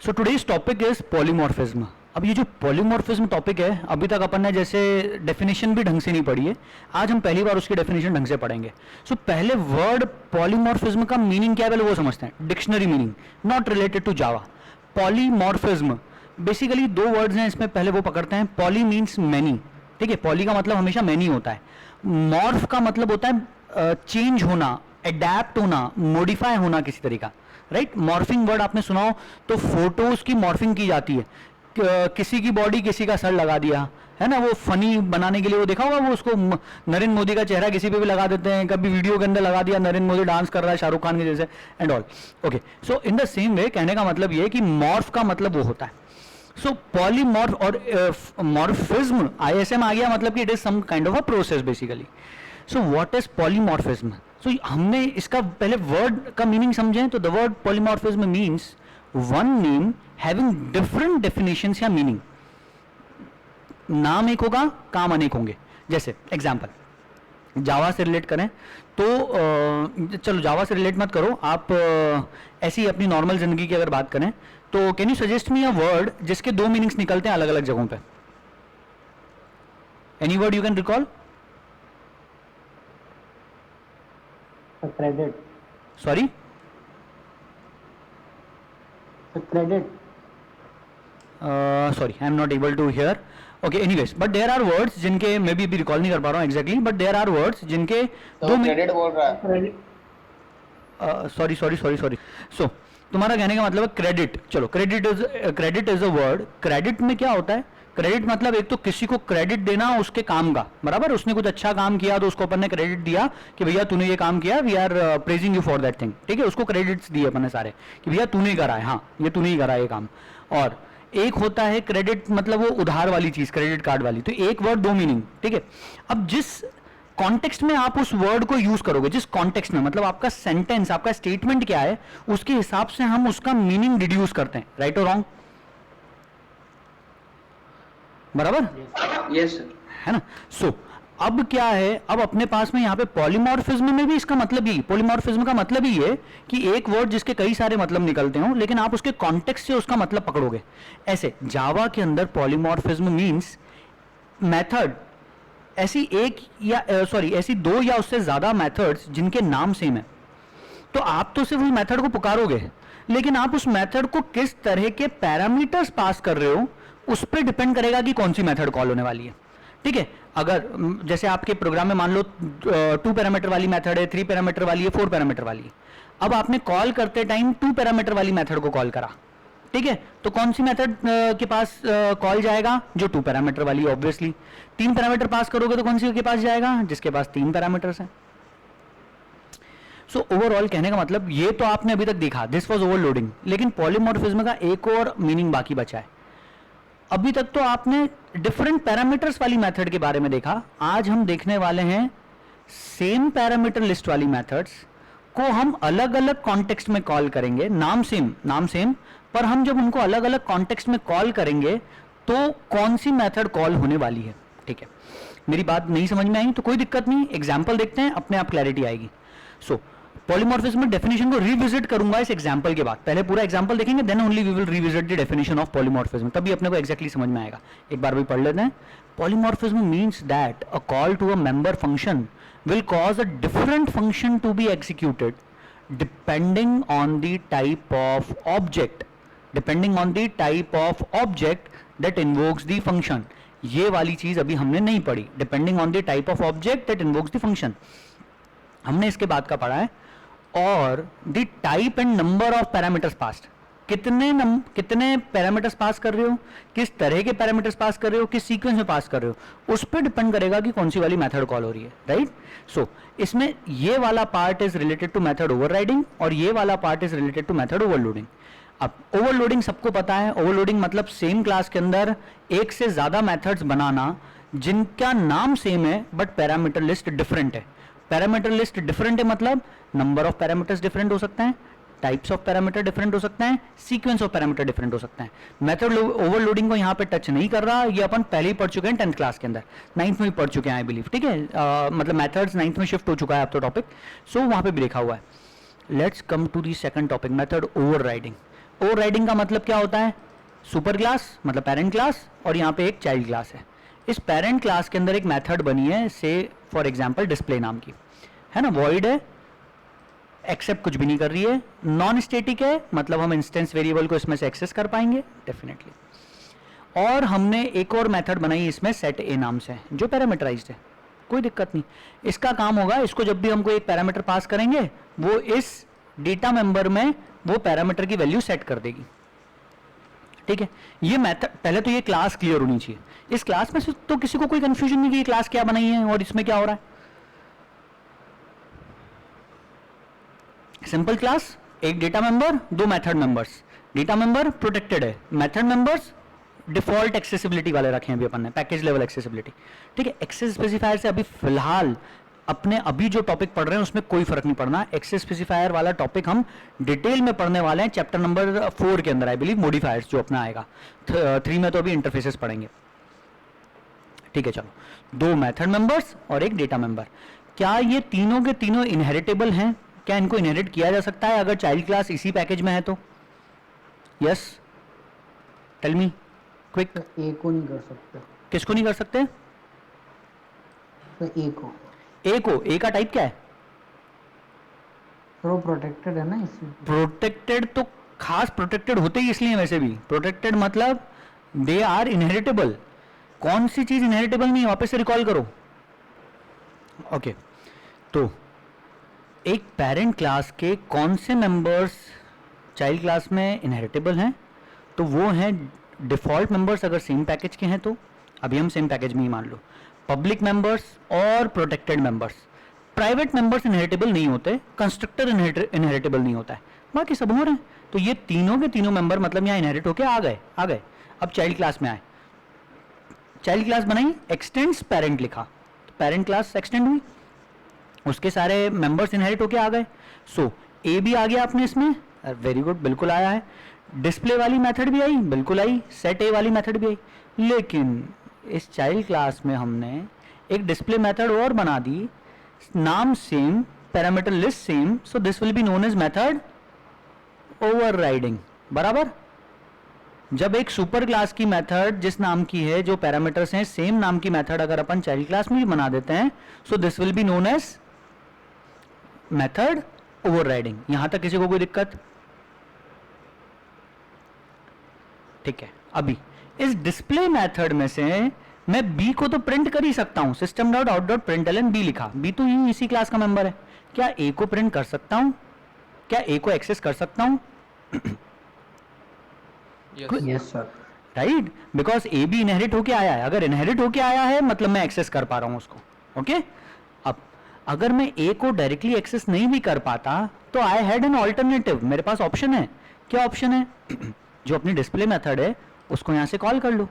So today's topic is polymorphism. अब ये जो पॉलीमॉर्फिज्म टॉपिक है, अभी तक अपन ने जैसे डेफिनेशन भी ढंग से नहीं पढ़ी है, आज हम पहली बार उसकी डेफिनेशन ढंग से पढ़ेंगे। सो पहले वर्ड पॉलीमॉर्फिज्म का मीनिंग क्या है पहले वो समझते हैं, dictionary meaning, not related to Java. Polymorphism basically दो वर्ड्स हैं इसमें, पहले वो पकड़ते हैं। पॉली मीन्स मैनी, ठीक है, पॉली का मतलब हमेशा मैनी होता है। मॉर्फ का मतलब होता है चेंज होना, एडैप्ट होना, मॉडिफाई होना किसी तरीका, राइट। मॉर्फिंग वर्ड आपने सुना हो तो फोटोज की मॉर्फिंग की जाती है, किसी की बॉडी किसी का सर लगा दिया है ना, वो फनी बनाने के लिए, वो देखा होगा वो उसको नरेंद्र मोदी का चेहरा किसी पे भी लगा देते हैं, कभी वीडियो के अंदर लगा दिया नरेंद्र मोदी डांस कर रहा है शाहरुख खान के जैसे and all. Okay, so in the same way कहने का मतलब ये कि मॉर्फ का मतलब वो होता है। सो पॉलीमॉर्फ और मॉर्फिज्म आईएसएम आ गया, मतलब कि it is some kind of a process basically. So what is polymorphism? So हमने इसका पहले वर्ड का मीनिंग समझें तो the word polymorphism means one name having different definitions या मीनिंग। नाम एक होगा, काम अनेक होंगे। जैसे एग्जांपल जावा से रिलेट करें तो चलो जावा से रिलेट मत करो आप, ऐसी ही अपनी नॉर्मल जिंदगी की अगर बात करें तो can you suggest me a word जिसके दो मीनिंग्स निकलते हैं अलग अलग जगहों पे? Any word you can recall? Credit. Sorry, credit. Sorry I am not able to hear. Okay, anyways, but there are words जिनके मैं भी रिकॉल नहीं कर पा रहा हूँ exactly, but there are words जिनके दो क्रेडिट बोल रहा है। Sorry sorry sorry sorry. So तुम्हारा कहने का मतलब है क्रेडिट। चलो, credit is a word. Credit में क्या होता है? क्रेडिट मतलब एक तो किसी को क्रेडिट देना उसके काम का, बराबर, उसने कुछ अच्छा काम किया तो उसको अपन ने क्रेडिट दिया कि भैया तूने ये काम किया, we are praising you for that thing, ठीक है, उसको क्रेडिट्स दिए अपन ने सारे कि भैया तूने करा है, हाँ ये तूने ही करा ये काम। और एक होता है क्रेडिट मतलब वो उधार वाली चीज, क्रेडिट कार्ड वाली। तो एक वर्ड दो मीनिंग, ठीक है। अब जिस कॉन्टेक्स्ट में आप उस वर्ड को यूज करोगे, जिस कॉन्टेक्स्ट में, मतलब आपका सेंटेंस, आपका स्टेटमेंट क्या है, उसके हिसाब से हम उसका मीनिंग डिड्यूस करते हैं, राइट और रॉन्ग, बराबर? यस सर, है ना। सो अब क्या है, अब अपने पास में यहाँ पे पॉलीमॉर्फिज्म में भी इसका मतलब ही, पॉलीमॉर्फिज्म का मतलब ही है कि एक वर्ड जिसके कई सारे मतलब निकलते हो लेकिन आप उसके कॉन्टेक्स्ट से उसका मतलब पकड़ोगे। ऐसे जावा के अंदर पॉलीमॉर्फिज्म मींस मेथड, ऐसी एक या ऐसी दो या उससे ज्यादा मेथड्स जिनके नाम सेम है। तो आप तो सिर्फ उस मेथड को पुकारोगे, लेकिन आप उस मेथड को किस तरह के पैरामीटर्स पास कर रहे हो उस पर डिपेंड करेगा कि कौन सी मेथड कॉल होने वाली है, ठीक है। अगर जैसे आपके प्रोग्राम में मान लो 2 पैरामीटर वाली मेथड है, 3 पैरामीटर वाली है, 4 पैरामीटर वाली है। अब आपने कॉल करते टाइम 2 पैरामीटर वाली मेथड को कॉल करा, ठीक है, तो कौन सी मेथड के पास कॉल जाएगा? जो 2 पैरामीटर वाली, ऑब्वियसली। 3 पैरामीटर पास करोगे तो कौन सी के पास जाएगा? जिसके पास 3 पैरामीटर्स हैं। सो ओवरऑल कहने का मतलब ये तो आपने अभी तक देखा, दिस वाज ओवरलोडिंग, लेकिन पॉलीमॉर्फिज्म का एक और मीनिंग बाकी बचा है। अभी तक तो आपने डिफरेंट पैरामीटर्स वाली मेथड के बारे में देखा, आज हम देखने वाले हैं सेम पैरामीटर लिस्ट वाली मेथड्स को हम अलग अलग कॉन्टेक्स्ट में कॉल करेंगे। नाम सेम, पर हम जब उनको अलग अलग कॉन्टेक्स्ट में कॉल करेंगे तो कौन सी मेथड कॉल होने वाली है, ठीक है। मेरी बात नहीं समझ में आई तो कोई दिक्कत नहीं, एग्जाम्पल देखते हैं, अपने आप क्लैरिटी आएगी। सो पॉलीमॉर्फिज्म में डेफिनेशन को रिविजिट करूंगा इस एग्जांपल के बाद, पहले पूरा एग्जांपल देखेंगे, then only we will revisit the definition of polymorphism, तभी अपने को एग्जैक्टली समझ में आएगा। एक बार भी पढ़ लेते हैं। Polymorphism means that a call to a member function will cause a different function to be executed depending on the type of object that invokes the function। ये वाली चीज अभी हमने नहीं पढ़ी, depending on the type of object that invokes the function, हमने इसके बाद का पढ़ा है। और the type and number of parameters passed, कितने पैरामीटर्स पास कर रहे हो, किस तरह के पैरामीटर्स पास कर रहे हो, किस सीक्वेंस में पास कर रहे हो, उस पर डिपेंड करेगा कि कौन सी वाली मेथड कॉल हो रही है, राइट। सो इसमें ये वाला part is related to method overriding और ये वाला part is related to method overloading. अब ओवरलोडिंग सबको पता है, ओवरलोडिंग मतलब सेम क्लास के अंदर एक से ज्यादा मेथड्स बनाना जिनका नाम सेम है बट पैरामीटर लिस्ट डिफरेंट है। पैरामीटर लिस्ट डिफरेंट है मतलब नंबर ऑफ पैरामीटर्स डिफरेंट हो सकते हैं, टाइप्स ऑफ पैरामीटर डिफरेंट हो सकते हैं, सीक्वेंस ऑफ पैरामीटर डिफरेंट हो सकते हैं। मेथड ओवरलोडिंग को यहाँ पे टच नहीं कर रहा, ये अपन पहले ही पढ़ चुके हैं 10th क्लास के अंदर, 9th में भी पढ़ चुके हैं आई बिलीव, ठीक है। मतलब मेथड्स 9th में शिफ्ट हो चुका है अब तो टॉपिक, सो वहाँ पे भी लिखा हुआ है। Let's come to the second topic, method overriding. Overriding का मतलब क्या होता है? सुपर क्लास मतलब पेरेंट क्लास, और यहाँ पे एक चाइल्ड क्लास है। इस पेरेंट क्लास के अंदर एक मेथड बनी है, से फॉर एग्जांपल डिस्प्ले नाम की, है ना, वॉइड है, एक्सेप्ट कुछ भी नहीं कर रही है, नॉन स्टैटिक है, मतलब हम इंस्टेंस वेरिएबल को इसमें से एक्सेस कर पाएंगे डेफिनेटली। और हमने एक और मेथड बनाई इसमें सेट ए नाम से, जो पैरामीटराइज्ड है, कोई दिक्कत नहीं। इसका काम होगा, इसको जब भी हमको एक पैरामीटर पास करेंगे वो इस डेटा मेंबर में वो पैरामीटर की वैल्यू सेट कर देगी, ठीक है। ये मेथड, पहले तो ये क्लास क्लियर होनी चाहिए। इस क्लास में से तो किसी को कोई कंफ्यूजन नहीं कि ये क्लास क्या बनाई है और इसमें क्या हो रहा है। सिंपल क्लास, एक डेटा मेंबर, दो method members. Data member protected है, मेथड मेंबर्स डिफॉल्ट एक्सेसिबिलिटी वाले रखे हैं अभी अपन ने, पैकेज लेवल एक्सेसिबिलिटी, ठीक है। एक्सेस स्पेसिफायर से अभी फिलहाल अपने अभी जो टॉपिक पढ़ रहे हैं उसमें कोई फर्क नहीं पड़ना। एक्सेस स्पेसिफायर वाला टॉपिक हम डिटेल में पढ़ने वाले हैं चैप्टर नंबर 4 के अंदर, आई बिलीव, मॉडिफायर्स जो अपना आएगा। 3 में तो अभी इंटरफेसेस पढ़ेंगे, ठीक है। चलो, दो मेथड मेंबर्स और एक डेटा मेंबर। क्या ये तीनों के तीनों इनहेरिटेबल हैं? क्या इनको इनहेरिट किया जा सकता है अगर चाइल्ड क्लास इसी पैकेज में है तो? Yes, tell me quick. तो ए को नहीं कर सकते। किसको नहीं कर सकते? तो ए को। ए को, ए का टाइप क्या है? तो वो प्रोटेक्टेड है ना इसलिए। प्रोटेक्टेड तो खास प्रोटेक्टेड होते ही इसलिए वैसे भी प्रोटेक्टेड मतलब दे आर इनहेरिटेबल। कौन सी चीज इनहेरिटेबल नहीं है, वापस से रिकॉल करो। ओके, तो एक पेरेंट क्लास के कौन से मेंबर्स चाइल्ड क्लास में इनहेरिटेबल हैं? तो वो हैं डिफॉल्ट मेंबर्स अगर सेम पैकेज के हैं तो, अभी हम सेम पैकेज में ही मान लो, पब्लिक मेंबर्स और protected members. Private members inheritable नहीं होते, कंस्ट्रक्टर इनहेरिटेबल नहीं होता है, बाकी सब हो रहे हैं। तो ये तीनों के तीनों मेंबर मतलब यहाँ इनहेरिट होके आ गए। अब चाइल्ड क्लास में आए, चाइल्ड क्लास बनाई, एक्सटेंड्स पेरेंट लिखा, तो पेरेंट क्लास एक्सटेंड हुई, उसके सारे मेंबर्स इनहेरिट होके आ गए। सो ए भी आ गया अपने इसमें, वेरी गुड, बिल्कुल आया है। डिस्प्ले वाली मेथड भी आई, बिल्कुल आई। सेट ए वाली मेथड भी आई। लेकिन इस चाइल्ड क्लास में हमने एक डिस्प्ले मेथड और बना दी, नाम same, parameter list same, so this will be known as method overriding. बराबर, जब एक सुपर क्लास की मेथड जिस नाम की है, जो पैरामीटर्स हैं सेम नाम की मेथड अगर अपन चाइल्ड क्लास में भी बना देते हैं, so this will be known as method overriding. यहां तक किसी को कोई दिक्कत? ठीक है। अभी इस डिस्प्ले मेथड में से मैं बी को तो प्रिंट कर ही सकता हूं, system dot out dot println b लिखा, बी तो ही इसी क्लास का मेंबर है। क्या ए को प्रिंट कर सकता हूं? क्या ए को एक्सेस कर सकता हूं? Yes sir. राइट, बिकॉज ए भी इनहेरिट होके आया है। अगर इनहेरिट होके आया है मतलब मैं एक्सेस कर पा रहा हूं उसको। ओके, अब अगर मैं ए को डायरेक्टली एक्सेस नहीं भी कर पाता तो आई हैड एन ऑल्टरनेटिव, मेरे पास ऑप्शन है। क्या ऑप्शन है? जो अपनी डिस्प्ले मेथड है उसको यहां से कॉल कर लो।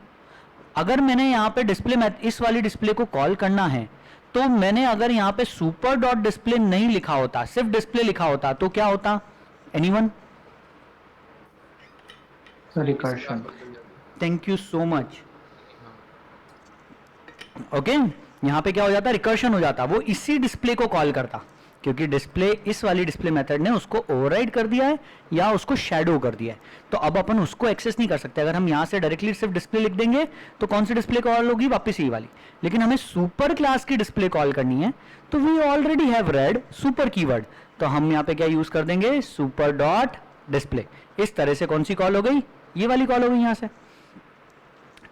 अगर मैंने यहाँ पे इस वाली डिस्प्ले को कॉल करना है तो मैंने अगर यहाँ पे सुपर डॉट डिस्प्ले नहीं लिखा होता, सिर्फ डिस्प्ले लिखा होता, तो क्या होता? Anyone? Recursion. Thank you so much. Okay, यहां पे क्या हो जाता? रिकर्शन हो जाता। वो इसी डिस्प्ले को कॉल करता, क्योंकि डिस्प्ले, इस वाली डिस्प्ले मेथड ने उसको ओवरराइड कर दिया है या उसको शैडो कर दिया है, तो अब अपन उसको एक्सेस नहीं कर सकते। अगर हम यहां से डायरेक्टली सिर्फ डिस्प्ले लिख देंगे तो कौन सी डिस्प्ले कॉल होगी? वापस यही वाली। लेकिन हमें सुपर क्लास की डिस्प्ले कॉल करनी है, तो we already have read super keyword, तो हम यहाँ पे क्या यूज कर देंगे? Super dot display. इस तरह से कौन सी कॉल हो गई? ये वाली कॉल हो गई यहां से।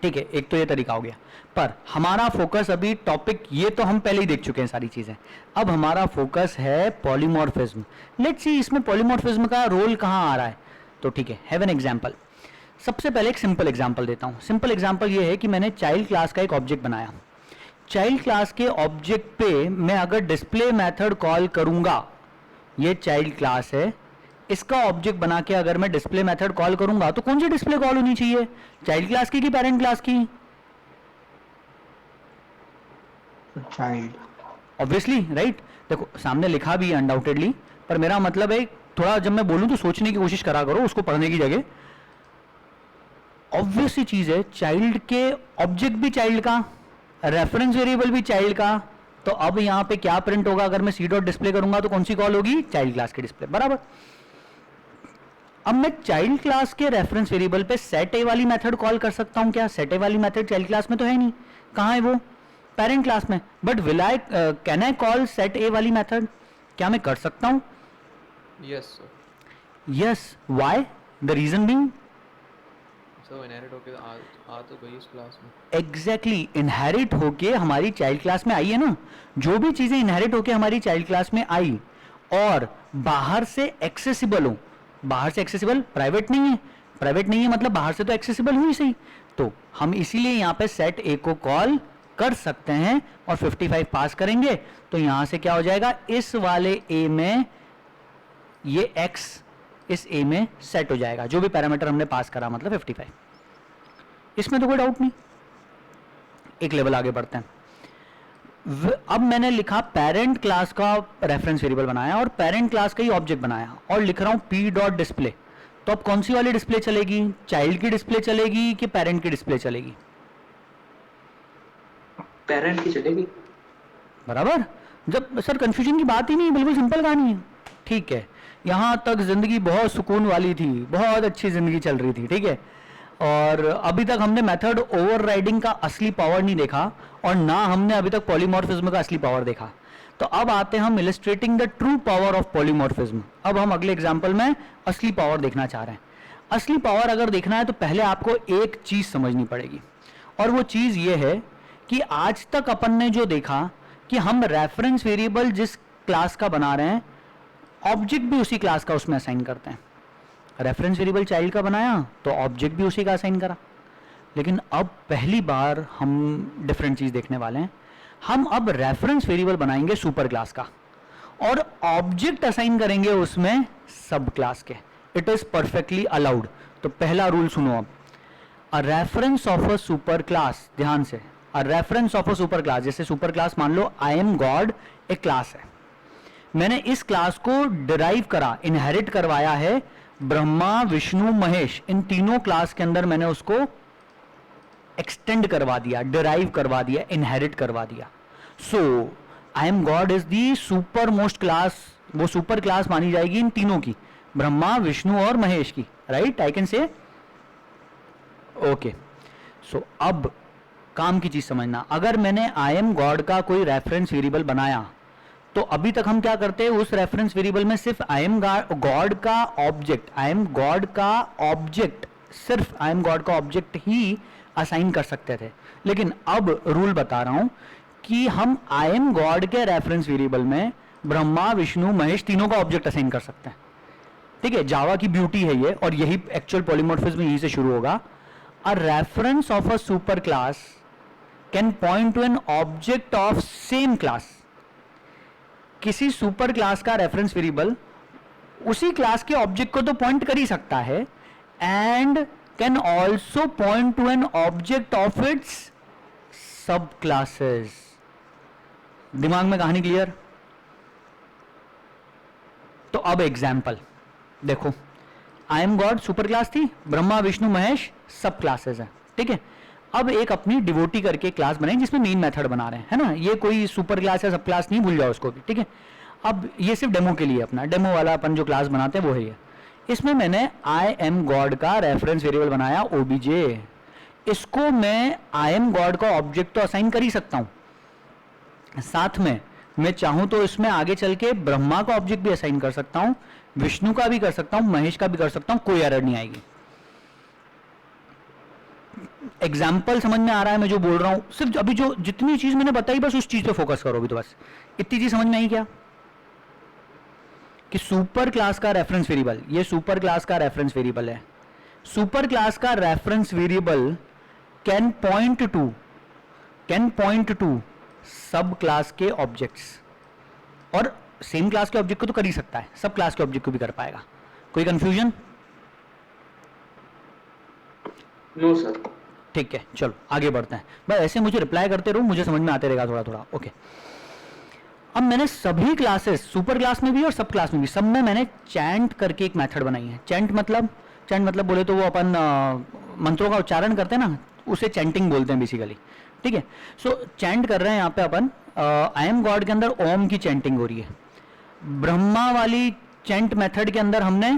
ठीक है, एक तो ये तरीका हो गया। पर हमारा फोकस अभी टॉपिक, ये तो हम पहले ही देख चुके हैं सारी चीजें। अब हमारा फोकस है पॉलीमॉर्फिज्म। लेट्स सी इसमें पॉलीमॉर्फिज्म का रोल कहां आ रहा है। तो ठीक है, हैव एन एग्जांपल। सबसे पहले एक सिंपल एग्जांपल देता हूं। सिंपल एग्जांपल ये है कि मैंने चाइल्ड क्लास का एक ऑब्जेक्ट बनाया। चाइल्ड क्लास के ऑब्जेक्ट पे मैं अगर डिस्प्ले मेथड कॉल करूंगा, ये चाइल्ड क्लास है, इसका ऑब्जेक्ट बना के अगर मैं डिस्प्ले मेथड कॉल करूंगा तो कौन सी डिस्प्ले कॉल होनी चाहिए? चाइल्ड क्लास की कि पेरेंट क्लास की? Child, obviously, right. देखो सामने लिखा भी है अनडाउटेडली, पर मेरा मतलब है थोड़ा जब मैं बोलूं तो सोचने की कोशिश करा करो, उसको पढ़ने की जगह। ऑब्वियस सी चीज है, चाइल्ड के ऑब्जेक्ट भी चाइल्ड का, रेफरेंस वेरिएबल भी चाइल्ड का, तो अब यहां पे क्या प्रिंट होगा? अगर मैं सी डॉट डिस्प्ले करूंगा तो कौन सी कॉल होगी? चाइल्ड क्लास की डिस्प्ले। बराबर। अब मैं चाइल्ड क्लास के रेफरेंस वेरिएबल पे सेट ए वाली मेथड कॉल कर सकता हूं क्या? सेट ए वाली मेथड चाइल्ड क्लास में तो है नहीं, कहां है वो? पेरेंट क्लास में। But will I can I call set a वाली मेथड? क्या मैं कर सकता हूं? Yes sir. Yes, why? The reason being sir inherit होके आ तो गई उस क्लास में। एग्जैक्टली, इनहेरिट होके हमारी चाइल्ड क्लास में आई है ना। जो भी चीजें इनहेरिट होके हमारी चाइल्ड क्लास में आई और बाहर से एक्सेसिबल हो, बाहर से एक्सेसिबल, प्राइवेट नहीं है, प्राइवेट नहीं है मतलब बाहर से तो एक्सेसिबल हुई सही, तो हम इसीलिए यहाँ पे सेट ए को कॉल कर सकते हैं और 55 पास करेंगे। तो यहां से क्या हो जाएगा, इस वाले ए में ये x इस ए में सेट हो जाएगा, जो भी पैरामीटर हमने पास करा मतलब 55। इसमें तो कोई डाउट नहीं। एक लेवल आगे बढ़ते हैं। अब मैंने लिखा पेरेंट क्लास का रेफरेंस वेरिएबल बनाया और पेरेंट क्लास का ही ऑब्जेक्ट बनाया और लिख रहा हूं p डॉट डिस्प्ले। तो अब कौन सी वाली डिस्प्ले चलेगी? चाइल्ड की डिस्प्ले चलेगी कि पेरेंट की डिस्प्ले चलेगी? पेरेंट की चलेगी। बराबर। जब सर कंफ्यूजन की बात ही नहीं, बिल्कुल सिंपल कहानी है। ठीक है, यहां तक जिंदगी बहुत सुकून वाली थी, बहुत अच्छी जिंदगी चल रही थी, ठीक है। और अभी तक हमने मेथड ओवरराइडिंग का असली पावर नहीं देखा और ना हमने अभी तक पॉलीमॉर्फिज्म का असली पावर देखा। तो अब आते हैं हम illustrating the true power of polymorphism. अब हम अगले एग्जांपल में असली पावर देखना चाह रहे हैं। असली पावर अगर देखना है तो पहले आपको एक चीज समझनी पड़ेगी और वो चीज ये है कि आज तक अपन ने जो देखा कि हम रेफरेंस वेरिएबल जिस क्लास का बना रहे हैं ऑब्जेक्ट भी उसी क्लास का उसमें असाइन करते हैं। रेफरेंस वेरिएबल चाइल्ड का बनाया तो ऑब्जेक्ट भी उसी का असाइन करा। लेकिन अब पहली बार हम डिफरेंट चीज देखने वाले हैं। हम अब रेफरेंस वेरिएबल बनाएंगे सुपर क्लास का और ऑब्जेक्ट असाइन करेंगे उसमें सब क्लास के। It is perfectly allowed. तो पहला रूल सुनो अब, अ reference of a super class, ध्यान से, अ reference of a super class, जैसे सुपर क्लास मान लो आई एम गॉड एक क्लास है, मैंने इस क्लास को डिराइव करा, इनहेरिट करवाया है ब्रह्मा विष्णु महेश, इन तीनों क्लास के अंदर मैंने उसको एक्सटेंड करवा दिया, डिराइव करवा दिया, इनहेरिट करवा दिया। So I am God is the super most class, वो सुपर क्लास मानी जाएगी इन तीनों की, ब्रह्मा विष्णु और महेश की, right? I can say okay. So अब काम की चीज समझना, अगर मैंने आई एम गॉड का कोई रेफरेंस वेरिएबल बनाया तो अभी तक हम क्या करते हैं, उस रेफरेंस वेरिएबल में सिर्फ आई एम गॉड का ऑब्जेक्ट, आई एम गॉड का ऑब्जेक्ट, सिर्फ आई एम गॉड का ऑब्जेक्ट ही असाइन कर सकते थे। लेकिन अब रूल बता रहा हूं कि हम आई एम गॉड के रेफरेंस वेरिएबल में ब्रह्मा विष्णु महेश तीनों का ऑब्जेक्ट असाइन कर सकते हैं। ठीक है, जावा की ब्यूटी है ये और यही एक्चुअल पॉलीमॉर्फिज्म यहीं से शुरू होगा। अ reference of a super class can point to an object of same class. किसी सुपर क्लास का रेफरेंस वेरिएबल उसी क्लास के ऑब्जेक्ट को तो पॉइंट कर ही सकता है and can also point two an object of its सब क्लासेस। दिमाग में कहानी क्लियर? तो अब एग्जाम्पल देखो, आई एम गॉड सुपर क्लास थी, ब्रह्मा विष्णु महेश सब क्लासेस है, ठीक है। अब एक अपनी डिवोटी करके क्लास बनाई जिसमें मेन मेथड बना रहे हैं, है ना, ये कोई सुपर क्लास है सब क्लास नहीं, भूल जाओ उसको भी, ठीक है। अब ये सिर्फ डेमो के लिए, अपना डेमो वाला अपन जो क्लास बनाते हैं वो है ये। इसमें मैंने आई एम गॉड का रेफरेंस वेरिएबल बनाया ओबीजे। इसको मैं आई एम गॉड का ऑब्जेक्ट तो असाइन कर ही सकता हूं, साथ में मैं चाहूं तो इसमें आगे चल के ब्रह्मा का ऑब्जेक्ट भी असाइन कर सकता हूं, विष्णु का भी कर सकता हूं, महेश का भी कर सकता हूं, कोई एरर नहीं आएगी। एग्जाम्पल समझ में आ रहा है मैं जो बोल रहा हूं? सिर्फ अभी जो जितनी चीज मैंने बताई बस उस चीज पे फोकस करो अभी, तो बस इतनी चीज समझ में आई क्या कि सुपर क्लास का रेफरेंस वेरिएबल, ये सुपर क्लास का रेफरेंस वेरिएबल है। सुपर क्लास का reference variable can point to सब क्लास के ऑब्जेक्ट्स, और सेम क्लास के ऑब्जेक्ट को तो कर ही सकता है, सब क्लास के ऑब्जेक्ट को भी कर पाएगा। कोई कंफ्यूजन? No sir. ठीक है, चलो आगे बढ़ते हैं। बस ऐसे मुझे रिप्लाई करते रहो, मुझे समझ में आते रहेगा थोड़ा थोड़ा। ओके, अब मैंने सभी क्लासेस, सुपर क्लास में भी और सब क्लास में भी, सब में मैंने चैंट करके एक मेथड बनाई है। चैंट मतलब बोले तो वो अपन मंत्रों का उच्चारण करते हैं ना, उसे चैंटिंग बोलते हैं बेसिकली, ठीक है। सो चैंट कर रहे हैं यहाँ पे अपन, आई एम गॉड के अंदर ओम की चैंटिंग हो रही है। ब्रह्मा वाली चैंट मेथड के अंदर हमने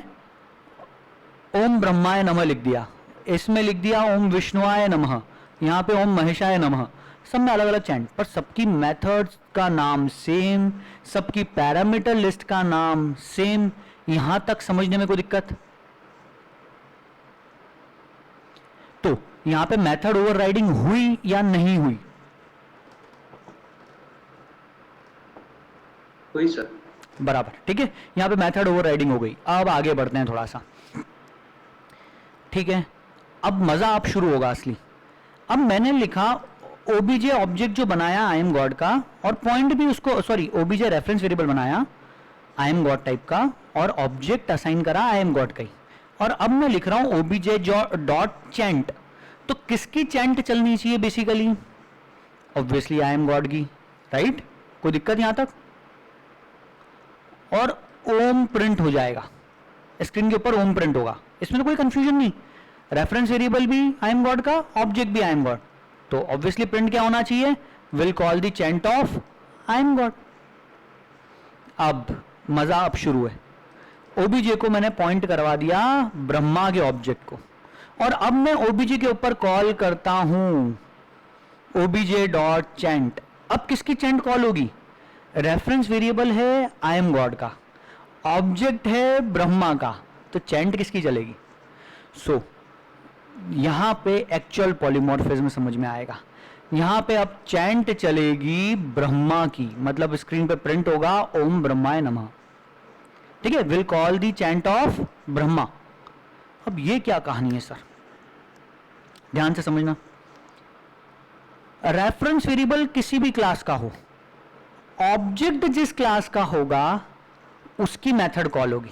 ओम ब्रह्माय नमः लिख दिया, इसमें लिख दिया ओम विष्णुआय नमः, यहाँ पे ओम महेशाय नमः, सब में अलग अलग चैंट, पर सबकी मेथड्स का नाम सेम, सबकी पैरामीटर लिस्ट का नाम सेम। यहां तक समझने में कोई दिक्कत? तो यहां पे मेथड ओवरराइडिंग हुई या नहीं हुई? हुई सर। बराबर, ठीक है, यहां पे मेथड ओवरराइडिंग हो गई। अब आगे बढ़ते हैं थोड़ा सा, ठीक है। अब मजा आप शुरू होगा असली। अब मैंने लिखा ओबीजे ऑब्जेक्ट जो बनाया आई एम गॉड का, और पॉइंट भी उसको, सॉरी, ओबीजे रेफरेंस वेरिएबल बनाया आई एम गॉड टाइप का, और ऑब्जेक्ट असाइन करा आई एम गॉड का ही। और अब मैं लिख रहा हूं ओबीजे डॉट चैंट, तो किसकी चैंट चलनी चाहिए basically? Obviously I am God की, राइट? कोई दिक्कत यहां तक? और ओम प्रिंट हो जाएगा स्क्रीन के ऊपर, ओम प्रिंट होगा, इसमें तो कोई कंफ्यूजन नहीं। रेफरेंस वेरिएबल भी आई एम गॉड का, ऑब्जेक्ट भी आई एम गॉड, तो ऑब्वियसली प्रिंट क्या होना चाहिए? Will call the chant of I am God. अब मजा अब शुरू है। ओबीजे को मैंने पॉइंट करवा दिया ब्रह्मा के ऑब्जेक्ट को, और अब मैं ओबीजे के ऊपर कॉल करता हूं ओबीजे डॉट चैंट। अब किसकी चैंट कॉल होगी? रेफरेंस वेरिएबल है आई एम गॉड का, ऑब्जेक्ट है ब्रह्मा का, तो चैंट किसकी चलेगी? सो यहां पे एक्चुअल पॉलीमॉर्फिज्म समझ में आएगा। यहां पे अब चैंट चलेगी ब्रह्मा की, मतलब स्क्रीन पे प्रिंट होगा ओम ब्रह्माय नमः, ठीक है, will call the chant of Brahma. अब ये क्या कहानी है सर? ध्यान से समझना। रेफरेंस वेरिएबल किसी भी क्लास का हो, ऑब्जेक्ट जिस क्लास का होगा उसकी मेथड कॉल होगी,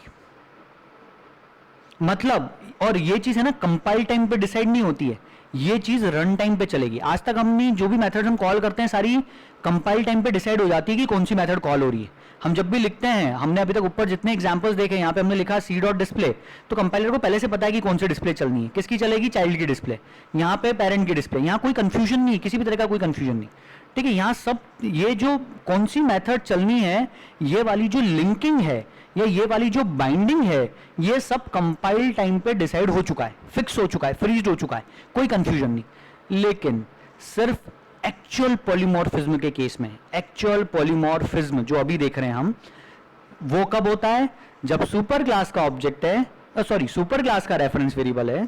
मतलब, और ये चीज है ना कंपाइल टाइम पे डिसाइड नहीं होती है, ये चीज रन टाइम पे चलेगी। आज तक हमने जो भी मेथड हम कॉल करते हैं सारी कंपाइल टाइम पे डिसाइड हो जाती है कि कौन सी मेथड कॉल हो रही है। हम जब भी लिखते हैं, हमने अभी तक ऊपर जितने एग्जांपल्स देखे, यहाँ पे हमने लिखा सी डॉट डिस्प्ले, तो कंपाइलर को पहले से पता है कि कौन सी डिस्प्ले चलनी है, किसकी चलेगी? चाइल्ड की डिस्प्ले, यहाँ पे पेरेंट की डिस्प्ले, यहाँ कोई कंफ्यूजन नहीं, किसी भी तरह का कोई कंफ्यूजन नहीं, ठीक है। यहाँ सब ये जो कौन सी मेथड चलनी है, ये वाली जो लिंकिंग है या ये वाली जो बाइंडिंग है, ये सब कंपाइल टाइम पे डिसाइड हो चुका है, फिक्स हो चुका है, फ्रीज हो चुका है, कोई कंफ्यूजन नहीं। लेकिन सिर्फ एक्चुअल पॉलीमॉर्फिज्म के केस में, एक्चुअल पॉलीमॉर्फिज्म जो अभी देख रहे हैं हम, वो कब होता है? जब सुपर क्लास का ऑब्जेक्ट है, सॉरी, सुपर क्लास का रेफरेंस वेरिएबल है,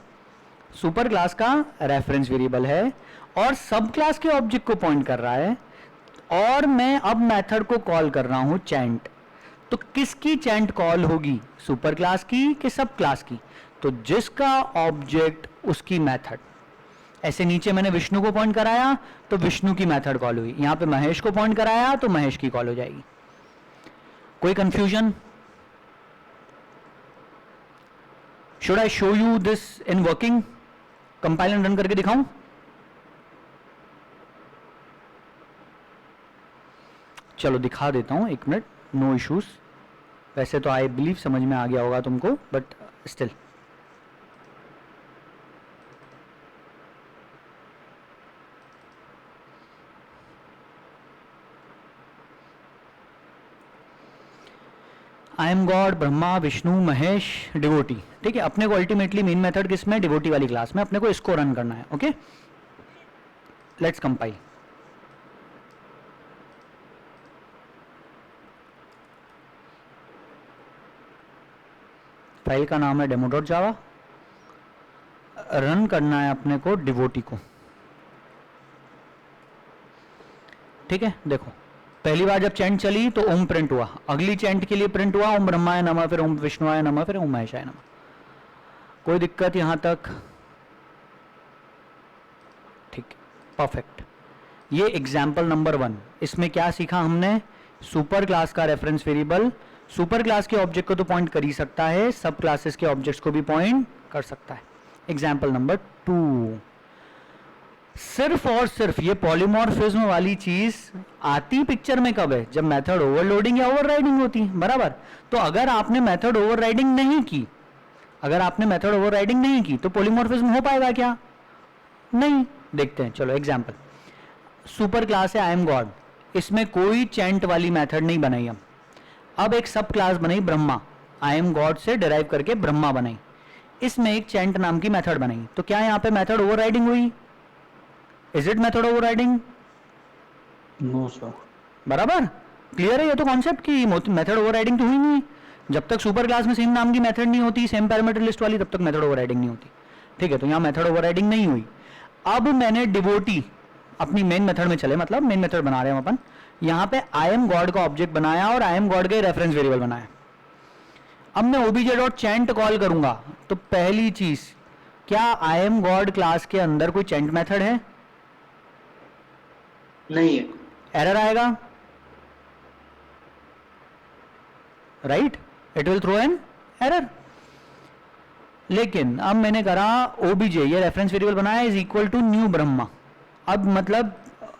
सुपर क्लास का रेफरेंस वेरिएबल है और सब क्लास के ऑब्जेक्ट को पॉइंट कर रहा है, और मैं अब मेथड को कॉल कर रहा हूं चैंट। तो किसकी चैंट कॉल होगी? सुपर क्लास की कि सब क्लास की? तो जिसका ऑब्जेक्ट उसकी मेथड। ऐसे नीचे मैंने विष्णु को पॉइंट कराया तो विष्णु की मेथड कॉल हुई, यहां पे महेश को पॉइंट कराया तो महेश की कॉल हो जाएगी। कोई confusion? Should I show you this in working? Compile and run करके दिखाऊं? चलो दिखा देता हूं, एक मिनट, नो इश्यूज। वैसे तो आई बिलीव समझ में आ गया होगा तुमको, but still. I am God, Brahma, Vishnu, Mahesh, devotee, ठीक है। अपने को अल्टीमेटली मेन मेथड किसमें? डिवोटी वाली क्लास में। अपने को इसको रन करना है, ओके। Let's compile. फाइल का नाम है demo.java, रन करना है अपने को डिवोटी को, ठीक है। देखो पहली बार जब चैंट चली तो ओम प्रिंट हुआ, अगली चैंट के लिए प्रिंट हुआ ओम ब्रह्माय नमः, फिर ओम विष्णुआय नमः, फिर ओम महेशाय नमः। कोई दिक्कत यहां तक? ठीक, परफेक्ट। ये एग्जाम्पल नंबर 1। इसमें क्या सीखा हमने? सुपर क्लास का रेफरेंस वेरिएबल सुपर क्लास के ऑब्जेक्ट को तो पॉइंट कर ही सकता है, सब क्लासेस के ऑब्जेक्ट्स को भी पॉइंट कर सकता है। Example number 2। सिर्फ और सिर्फ ये पॉलीमॉर्फिज्म वाली चीज आती पिक्चर में कब है? जब मेथड ओवरलोडिंग या ओवरराइडिंग होती है, बराबर। तो अगर आपने मेथड ओवरराइडिंग नहीं की, अगर आपने मेथड ओवरराइडिंग नहीं की तो पॉलीमॉर्फिज्म हो पाएगा क्या? नहीं। देखते हैं, चलो एग्जाम्पल। सुपर क्लास है आई एम गॉड, इसमें कोई चैंट वाली मेथड नहीं बनाई अब एक सब क्लास बनाई ब्रह्मा, आई एम गॉड से डिराइव करके ब्रह्मा बनाई। इसमें एक चैंट नाम की मेथड बनाई, तो क्या यहाँ पे मेथड ओवरराइडिंग हुई? Is it method overriding? No sir. बराबर क्लियर है ये तो कॉन्सेप्ट की मेथड ओवरराइडिंग तो हुई नहीं। जब तक सुपर क्लास में सेम नाम की मेथड नहीं होती, सेम पैरामीटर लिस्ट वाली, तब तक मेथड ओवरराइडिंग नहीं होती। ठीक है, तो यहाँ मेथड ओवरराइडिंग नहीं हुई। अब मैंने डिवोटी अपनी मेन मेथड में चले, मतलब मेन मेथड बना रहे हैं अपन, यहाँ पे आई एम गॉड का ऑब्जेक्ट बनाया और आई एम गॉड का रेफरेंस वेरिएबल बनाया। अब मैं obj.chant कॉल करूंगा, तो पहली चीज, क्या आई एम गॉड क्लास के अंदर कोई चैंट मेथड है? नहीं है। एरर आएगा, right, it will throw an error. लेकिन अब मैंने करा obj, ये रेफरेंस वेरिएबल बनाया, is equal to new Brahma. अब मतलब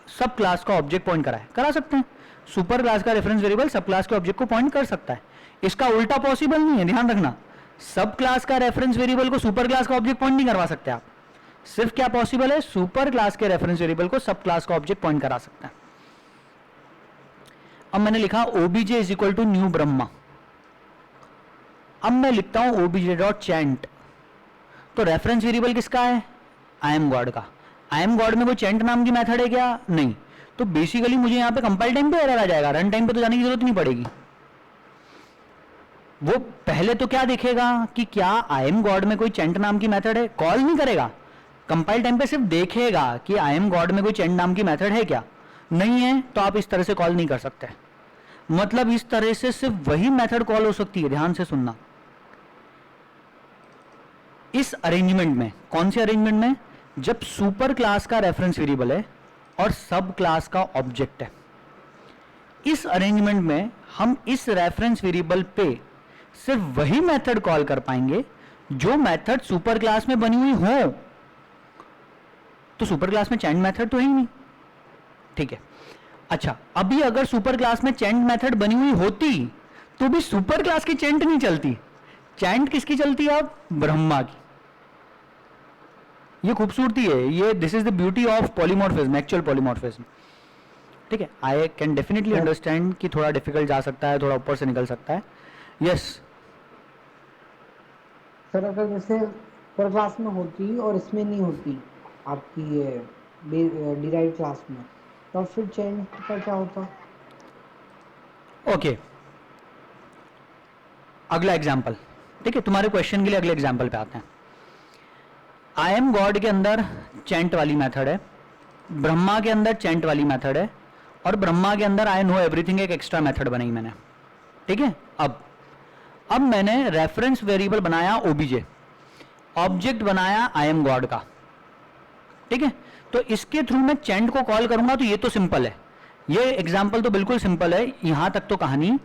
सब क्लास का ऑब्जेक्ट पॉइंट करा सकते हैं। सुपर क्लास का रेफरेंस वेरिएबल सब क्लास के ऑब्जेक्ट को पॉइंट कर सकता है। इसका उल्टा पॉसिबल नहीं है, ध्यान रखना। सब क्लास का रेफरेंस वेरिएबल को सुपर क्लास का ऑब्जेक्ट पॉइंट नहीं करवा सकते आप। सिर्फ क्या पॉसिबल है, सुपर क्लास के रेफरेंस वेरिएबल को सब क्लास का ऑब्जेक्ट पॉइंट करा सकता है। अब मैंने लिखा obj is equal to new Brahma. अब मैं लिखता हूं obj.chant, तो रेफरेंस वेरिएबल किसका है? आई एम गॉड का। आई एम गॉड में कोई चैंट नाम की मेथड है क्या? नहीं। तो बेसिकली मुझे यहां पे कंपाइल टाइम पे एरर आ जाएगा, रन टाइम पे तो जाने की जरूरत नहीं पड़ेगी। वो पहले तो क्या देखेगा कि क्या आई एम गॉड में कोई चैंट नाम की मेथड है, कॉल नहीं करेगा। कंपाइल टाइम पे सिर्फ देखेगा कि आई एम गॉड में कोई चैंट नाम की मेथड है क्या। नहीं है तो आप इस तरह से कॉल नहीं कर सकते। मतलब इस तरह से सिर्फ वही मेथड कॉल हो सकती है, ध्यान से सुनना। इस अरेंजमेंट में, कौन से अरेंजमेंट में? जब सुपर क्लास का रेफरेंस वेरिएबल है और सब क्लास का ऑब्जेक्ट है। इस अरेंजमेंट में हम इस रेफरेंस वेरिएबल पे सिर्फ वही मेथड कॉल कर पाएंगे जो मेथड सुपर क्लास में बनी हुई हो। तो सुपर क्लास में चैंट मेथड तो है ही नहीं, ठीक है। अच्छा, अभी अगर सुपर क्लास में चैंट मेथड बनी हुई होती तो भी सुपर क्लास की चैंट नहीं चलती। चैंट किसकी चलती है? अब ब्रह्मा की। ये खूबसूरती है, ये this is the beauty of polymorphism, actual polymorphism. ठीक है, आई कैन डेफिनेटली अंडरस्टैंड कि थोड़ा डिफिकल्ट जा सकता है, थोड़ा ऊपर से निकल सकता है। यस सर, अगर जैसे पर क्लास में होती और इसमें नहीं होती आपकी ये डिराइव क्लास में, तो फिर चेंज का क्या होता? ओके, अगला एग्जाम्पल। ठीक है, तुम्हारे क्वेश्चन के लिए अगले एग्जाम्पल पे आते हैं। आई एम गॉड के अंदर चैंट वाली मेथड है, ब्रह्मा के अंदर चैंट वाली मेथड है, और ब्रह्मा के अंदर आई नो एवरीथिंग एक एक्स्ट्रा मेथड बनाई मैंने। ठीक है, अब मैंने रेफरेंस वेरिएबल बनाया obj, ऑब्जेक्ट बनाया आई एम गॉड का। ठीक है, तो इसके थ्रू मैं चैंट को कॉल करूंगा, तो ये तो सिंपल है, ये एग्जाम्पल तो बिल्कुल सिंपल है। यहां तक तो कहानी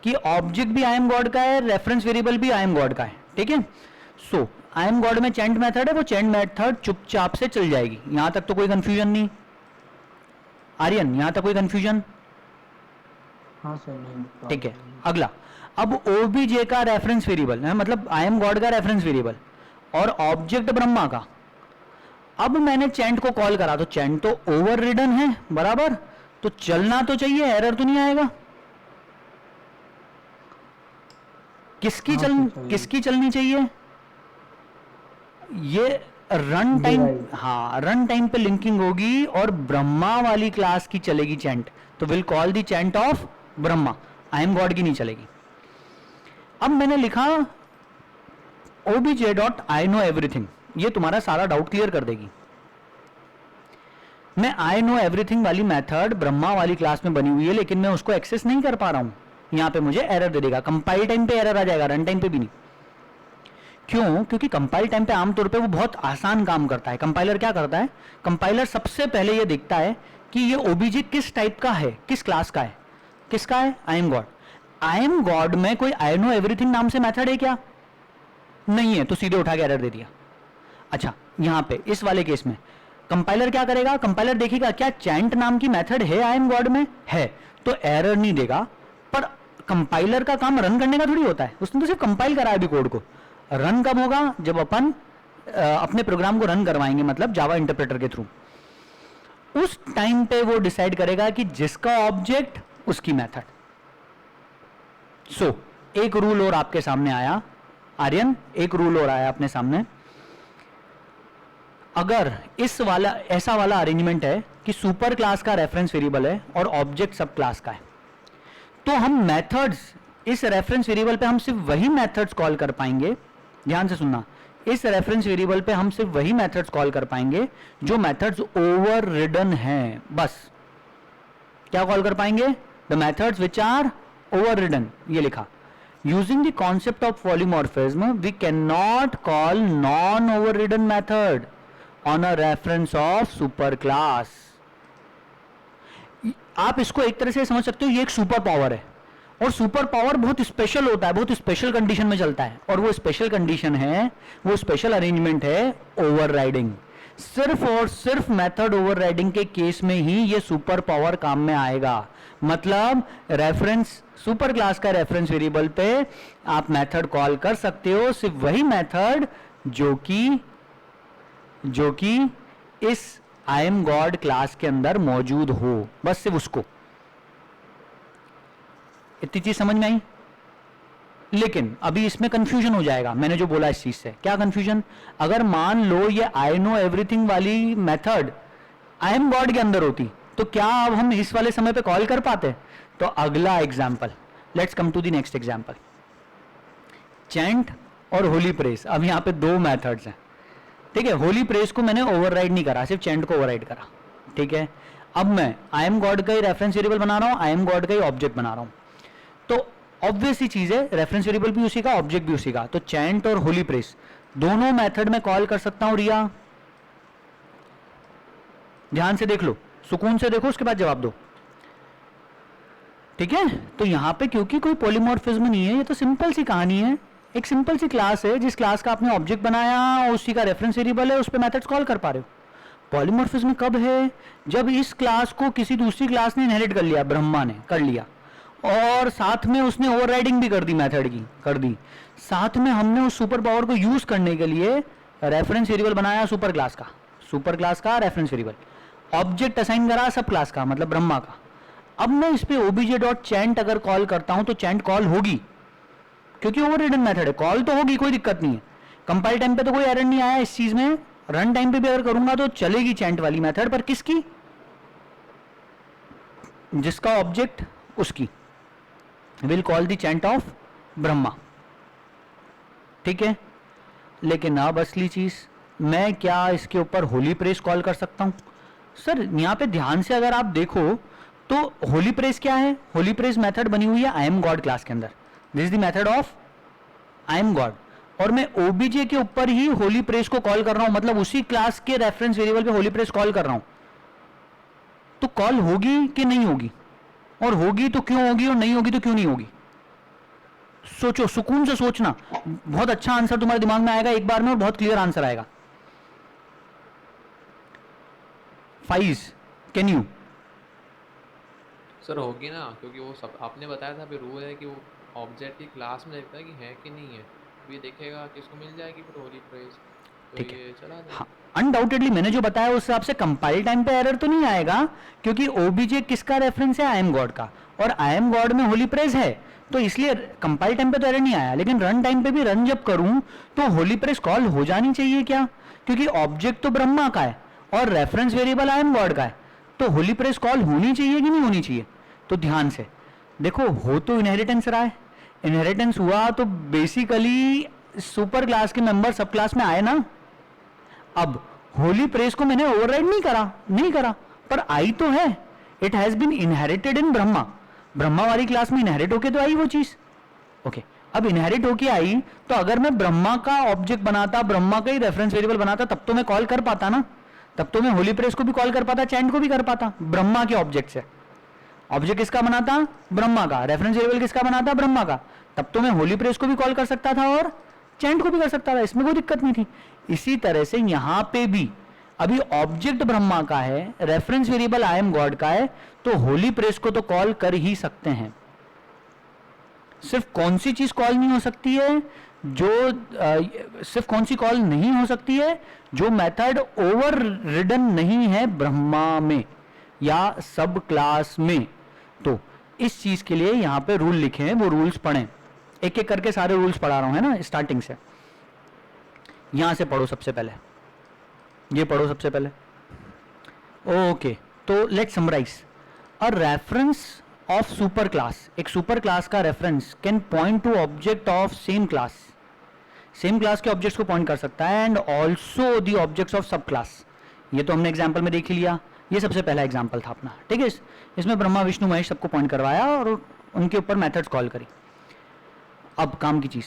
कि ऑब्जेक्ट भी आई एम गॉड का है, रेफरेंस वेरिएबल भी आई एम गॉड का है। ठीक है, सो आई एम गॉड में चैंट मेथड है, वो चैंट मेथड चुपचाप से चल जाएगी। यहां तक तो कोई कंफ्यूजन नहीं। आर्यन, यहां तक कोई कंफ्यूजन? हाँ सर, नहीं। ठीक है, अगला। अब obj का रेफरेंस वेरिएबल है, मतलब आई एम गॉड का रेफरेंस वेरिएबल और ऑब्जेक्ट ब्रह्मा का। अब मैंने चैंट को कॉल करा, तो चैंट तो ओवर रिडन है, बराबर, तो चलना तो चाहिए, एरर तो नहीं आएगा। किसकी चलनी चाहिए? ये रन टाइम, हाँ, रन टाइम पे लिंकिंग होगी और ब्रह्मा वाली क्लास की चलेगी चैंट, तो will call the chant of Brahma, I am God की नहीं चलेगी। अब मैंने लिखा obj.I know everything, ये तुम्हारा सारा डाउट क्लियर कर देगी। मैं आई नो एवरीथिंग वाली मेथड ब्रह्मा वाली क्लास में बनी हुई है, लेकिन मैं उसको एक्सेस नहीं कर पा रहा हूं। यहां पे मुझे एरर दे देगा, कंपाइल टाइम पे एरर आ जाएगा, रन टाइम पे भी नहीं। क्यों? क्योंकि कंपाइल टाइम पे आमतौर पे वो बहुत आसान काम करता है। कंपाइलर क्या करता है? कंपाइलर सबसे पहले ये देखता है कि ये obj किस टाइप का है, किस क्लास का है। किसका है? आई am God. I am God में कोई आई नो एवरीथिंग नाम से मेथड है क्या? नहीं है, तो सीधे उठा के एरर दे दिया। अच्छा, यहां पे इस वाले केस में कंपाइलर क्या करेगा? कंपाइलर देखेगा क्या चैंट नाम की मेथड है आई एम गॉड में, है, तो एरर नहीं देगा। पर कंपाइलर का काम रन करने का थोड़ी होता है, उसने तो सिर्फ कंपाइल करा है अभी कोड को। रन कब होगा? जब अपन अपने प्रोग्राम को रन करवाएंगे, मतलब जावा इंटरप्रेटर के थ्रू। उस टाइम पे वो डिसाइड करेगा कि जिसका ऑब्जेक्ट उसकी मेथड। सो एक रूल और आपके सामने आया, आर्यन, एक रूल हो रहा है अपने सामने। अगर ऐसा वाला अरेंजमेंट है कि सुपर क्लास का रेफरेंस वेरिएबल है और ऑब्जेक्ट सब क्लास का है, तो हम मेथड्स इस रेफरेंस वेरिएबल पे हम सिर्फ वही मेथड्स कॉल कर पाएंगे। ध्यान से सुनना, इस रेफरेंस वेरिएबल पे हम सिर्फ वही मेथड्स कॉल कर पाएंगे जो मेथड्स ओवर रिडन हैं। बस क्या कॉल कर पाएंगे? The methods which are overridden. ये लिखा, using the concept of polymorphism we can not call non overridden method on a reference of super class. आप इसको एक तरह से समझ सकते हो, ये एक सुपर पावर है, और सुपर पावर बहुत स्पेशल होता है, बहुत स्पेशल कंडीशन में चलता है, और वो स्पेशल कंडीशन है, वो स्पेशल अरेंजमेंट है ओवरराइडिंग। सिर्फ और सिर्फ मेथड ओवरराइडिंग के केस में ही ये सुपर पावर काम में आएगा। मतलब रेफरेंस, सुपर क्लास का रेफरेंस वेरिएबल पे आप मेथड कॉल कर सकते हो, सिर्फ वही मेथड जो कि इस आई एम गॉड क्लास के अंदर मौजूद हो, बस सिर्फ उसको। इतनी चीज समझ में आई? लेकिन अभी इसमें कंफ्यूजन हो जाएगा, मैंने जो बोला इस चीज से। क्या कंफ्यूजन? अगर मान लो ये आई नो एवरीथिंग वाली मेथड आई एम गॉड के अंदर होती, तो क्या अब हम इस वाले समय पे कॉल कर पाते? तो अगला example, let's come to the next example, चैंट और होली प्रेस। अब यहां पे दो मेथड्स हैं, ठीक है। होली प्रेस को मैंने ओवरराइड नहीं करा, सिर्फ चैंट को ओवरराइड करा, ठीक है। अब मैं आई एम गॉड का ही रेफरेंस वेरिएबल बना रहा हूं, आई एम गॉड का ही ऑब्जेक्ट बना रहा हूं, तो ऑब्वियस ही चीज है, रेफरेंस वेरिएबल भी उसी का, ऑब्जेक्ट भी उसी का। तो चैंट और होली प्रेस दोनों मेथड में कॉल कर सकता हूं। रिया ध्यान से देख लो, सुकून से देखो, उसके बाद जवाब दो, ठीक है। तो यहां पे क्योंकि कोई पॉलीमॉर्फिज्म नहीं है, ये तो सिंपल सी कहानी है, एक सिंपल सी क्लास है, जिस क्लास का आपने ऑब्जेक्ट बनाया उसी का रेफरेंस वेरिएबल है, उस पर मेथड्स कॉल कर पा रहे हो। पॉलीमॉर्फिज्म कब है? जब इस क्लास को किसी दूसरी क्लास ने इनहेरिट कर लिया, ब्रह्मा ने कर लिया, और साथ में उसने ओवरराइडिंग भी कर दी, मेथड की कर दी, साथ में हमने उस सुपर पावर को यूज करने के लिए रेफरेंस वेरिएबल बनाया सुपर क्लास का रेफरेंस वेरिएबल, ऑब्जेक्ट असाइन करा सब क्लास का, मतलब ब्रह्मा का। अब मैं इस पे obj.chant अगर कॉल करता हूं तो चैंट कॉल होगी, क्योंकि ओवररिडन मेथड है, कॉल तो होगी, कोई दिक्कत नहीं है। कंपाइल टाइम पे तो कोई एरर नहीं आया इस चीज में, रन टाइम पे भी अगर करूंगा तो चलेगी चैंट वाली मेथड, पर किसकी? जिसका ऑब्जेक्ट उसकी। Will call the chant of Brahma, ठीक है। लेकिन अब असली चीज, मैं क्या इसके ऊपर होली प्रेस कॉल कर सकता हूं? सर यहां पे ध्यान से अगर आप देखो तो होली प्रेस क्या है? होली प्रेस मेथड बनी हुई है आई एम गॉड क्लास के अंदर, this is the method of I am God, और मैं ओबीजे के ऊपर ही होली प्रेस को कॉल कर रहा हूं, मतलब उसी क्लास के रेफरेंस वेरिएबल पे होली प्रेस कॉल कर रहा हूं। तो कॉल होगी कि नहीं होगी? और होगी तो क्यों होगी, और नहीं होगी तो क्यों नहीं होगी? सोचो, सुकून से सोचना, बहुत अच्छा आंसर तुम्हारे दिमाग में आएगा एक बार में, और बहुत क्लियर आंसर आएगा। फाइज, कैन यू? सर होगी ना, क्योंकि वो सब आपने बताया था, फिर रूल है कि वो ऑब्जेक्ट की क्लास में देखता है कि है कि नहीं है, तो ये देखेगा कि इसको मिल जाएगी फिर होली प्रेस, तो ठीक है। ये चला जाएगा। हाँ, अनडाउटेडली मैंने जो बताया उस हिसाब से कंपाइल टाइम पे एरर तो नहीं आएगा, क्योंकि ओबीजे किसका रेफरेंस है? आई एम गॉड का, और आई एम गॉड में होली प्रेस है, तो इसलिए कंपाइल टाइम पे तो एरर नहीं आया। लेकिन रन टाइम पे भी रन जब करूं तो होली प्रेस कॉल हो जानी चाहिए क्या? क्योंकि ऑब्जेक्ट तो ब्रह्मा का है और reference variable I am God का है, तो होली प्रेस कॉल होनी चाहिए कि नहीं होनी चाहिए? तो ध्यान से देखो, हो तो इनहेरिटेंस रहा है, इनहेरिटेंस हुआ तो बेसिकली सुपर क्लास के मेंबर सब क्लास में आए ना। अब होली प्रेस को मैंने ओवरराइड नहीं करा, पर आई तो है, इट हैज बीन इनहेरिटेड इन ब्रह्मा वाली क्लास में इनहेरिट होके तो आई वो चीज, ओके। अब इनहेरिट होके आई, तो अगर मैं ब्रह्मा का ऑब्जेक्ट बनाता, ब्रह्मा का ही रेफरेंस वेरिएबल बनाता, तब तो मैं कॉल कर पाता ना, तब तो मैं होली प्रेस को भी कॉल कर पाता, चैंट को भी कर पाता, ब्रह्मा के ऑब्जेक्ट से। ऑब्जेक्ट किसका बनाता? ब्रह्मा का, रेफरेंस वेरिएबल किसका बनाता? ब्रह्मा का, तब तो मैं होली प्रेस को भी कॉल कर सकता था और चैंट को भी कर सकता था, इसमें कोई दिक्कत नहीं थी। इसी तरह से यहां पे भी अभी ऑब्जेक्ट ब्रह्मा का है, reference variable I am God का है, तो होली प्रेस को तो कॉल कर ही सकते हैं। सिर्फ कौन सी चीज कॉल नहीं हो सकती है? सिर्फ कौन सी कॉल नहीं हो सकती है? जो मेथड ओवर रिडन नहीं है ब्रह्मा में या सब क्लास में। तो इस चीज के लिए यहां पे रूल लिखे हैं, वो रूल्स पढ़ें। एक एक करके सारे रूल्स पढ़ा रहा हूं, है ना, स्टार्टिंग से। यहां से पढ़ो सबसे पहले, ये पढ़ो सबसे पहले। ओके, तो let summarise. A reference of super class, एक सुपर क्लास का reference can point to object of same class, same class के ऑब्जेक्ट्स को पॉइंट कर सकता है, and also the objects of sub class. ये तो हमने एग्जाम्पल में देख ही लिया, ये सबसे पहला एग्जाम्पल था अपना, ठीक है। इसमें ब्रह्मा विष्णु महेश सबको पॉइंट करवाया और उनके ऊपर मेथड्स कॉल करी। अब काम की चीज,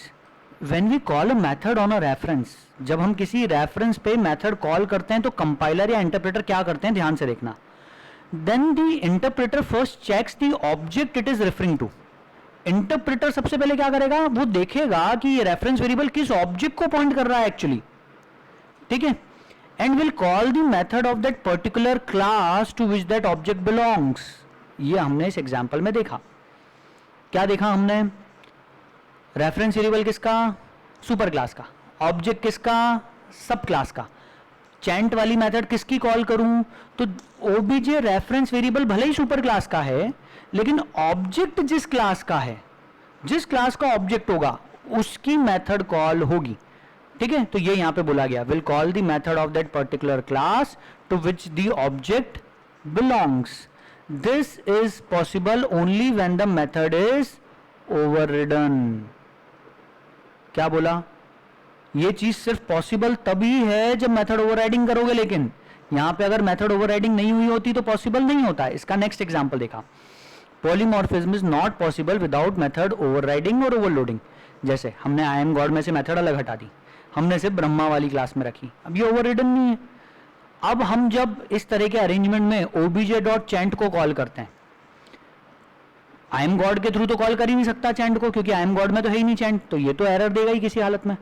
when we call a method on a reference, जब हम किसी रेफरेंस पे मेथड कॉल करते हैं तो कंपाइलर या इंटरप्रेटर क्या करते हैं, ध्यान से देखना। Then the interpreter first checks the object it is referring to. Interpreter सबसे पहले क्या करेगा, वो देखेगा कि ये रेफरेंस वेरिएबल किस ऑब्जेक्ट को पॉइंट कर रहा है एक्चुअली, ठीक है, and will call the method of that particular class to which that object belongs. ये हमने इस एग्जांपल में देखा। क्या देखा हमने, रेफरेंस वेरिएबल किसका, सुपर क्लास का, ऑब्जेक्ट किसका, सब क्लास का। चैंट वाली मेथड किसकी कॉल करूं, तो ओबीजे रेफरेंस वेरिएबल भले ही सुपर क्लास का है, लेकिन ऑब्जेक्ट जिस क्लास का है, जिस क्लास का ऑब्जेक्ट होगा उसकी मेथड कॉल होगी, ठीक है। तो ये यहां पे बोला गया, will call the method of that particular class to which the object belongs. This is possible only when the method is overridden. क्या बोला, ये चीज सिर्फ पॉसिबल तभी है जब मेथड ओवरराइडिंग करोगे, लेकिन यहां पे अगर मेथड ओवरराइडिंग नहीं हुई होती तो पॉसिबल नहीं होता है। इसका नेक्स्ट एग्जांपल देखा, polymorphism is not possible without method overriding और ओवरलोडिंग। जैसे हमने आई एम गॉड में से मेथड अलग हटा दी, हमने सिर्फ ब्रह्मा वाली क्लास में रखी, अब ये ओवररिडन नहीं है। अब हम जब इस तरह के अरेंजमेंट में obj.chant को कॉल करते हैं, आई एम गॉड के थ्रू तो कॉल कर ही नहीं सकता चैंट को, क्योंकि आई एम गॉड में तो है ही नहीं चैंट, तो ये तो एरर देगा ही किसी हालत में।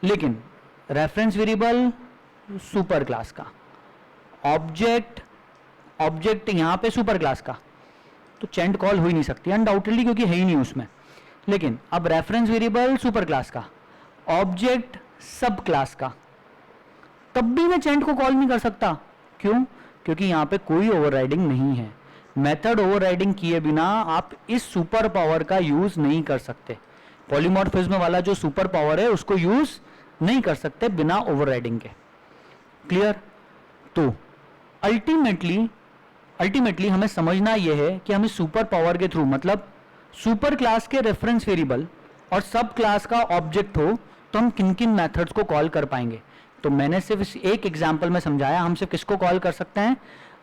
लेकिन रेफरेंस वेरिएबल सुपर क्लास का, ऑब्जेक्ट यहां पे सुपर क्लास का, तो चैंट कॉल हो ही नहीं सकती अनडाउटेडली, क्योंकि है ही नहीं उसमें। लेकिन अब रेफरेंस वेरिएबल सुपर क्लास का, ऑब्जेक्ट सब क्लास का, तब भी मैं चैंट को कॉल नहीं कर सकता। क्यों, क्योंकि यहां पे कोई ओवरराइडिंग नहीं है। मेथड ओवरराइडिंग किए बिना आप इस सुपर पावर का यूज नहीं कर सकते। पॉलीमॉर्फिज्म वाला जो सुपर पावर है उसको यूज नहीं कर सकते बिना ओवरराइडिंग के। क्लियर। तो अल्टीमेटली हमें समझना यह है कि हम इस सुपर पावर के थ्रू, मतलब सुपर क्लास के रेफरेंस वेरिएबल और सब क्लास का ऑब्जेक्ट हो, तो हम किन किन मेथड्स को कॉल कर पाएंगे। तो मैंने सिर्फ इस एक एग्जांपल में समझाया, हम सिर्फ किसको कॉल कर सकते हैं,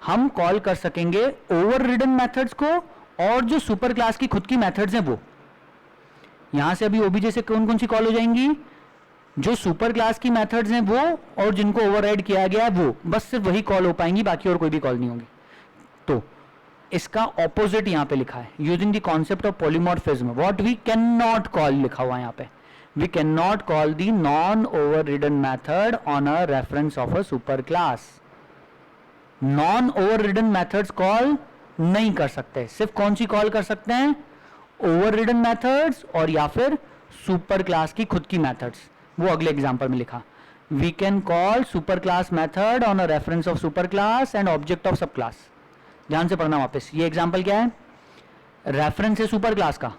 हम कॉल कर सकेंगे ओवररिडन मेथड्स को, और जो सुपर क्लास की खुद की मेथड्स हैं वो। यहां से अभी ओबीजे से कौन कौन सी कॉल हो जाएंगी, जो सुपर क्लास की मेथड्स हैं वो, और जिनको ओवरराइड किया गया है वो, बस सिर्फ वही कॉल हो पाएंगी, बाकी और कोई भी कॉल नहीं होगी। तो इसका ऑपोजिट यहां पे लिखा है, using the concept of polymorphism, what we can not call लिखा हुआ है यहां पे, we cannot call the non-overridden method on a reference of a super class. non-overridden methods call नहीं कर सकते, सिर्फ कौन सी कॉल कर सकते हैं, overridden methods और या फिर सुपर क्लास की खुद की मेथड्स। वो अगले एग्जांपल में लिखा, we can call super class method on a reference of super class and object of sub class। ध्यान से पढ़ना वापस, ये एग्जांपल क्या है, रेफरेंस है सुपर क्लास का,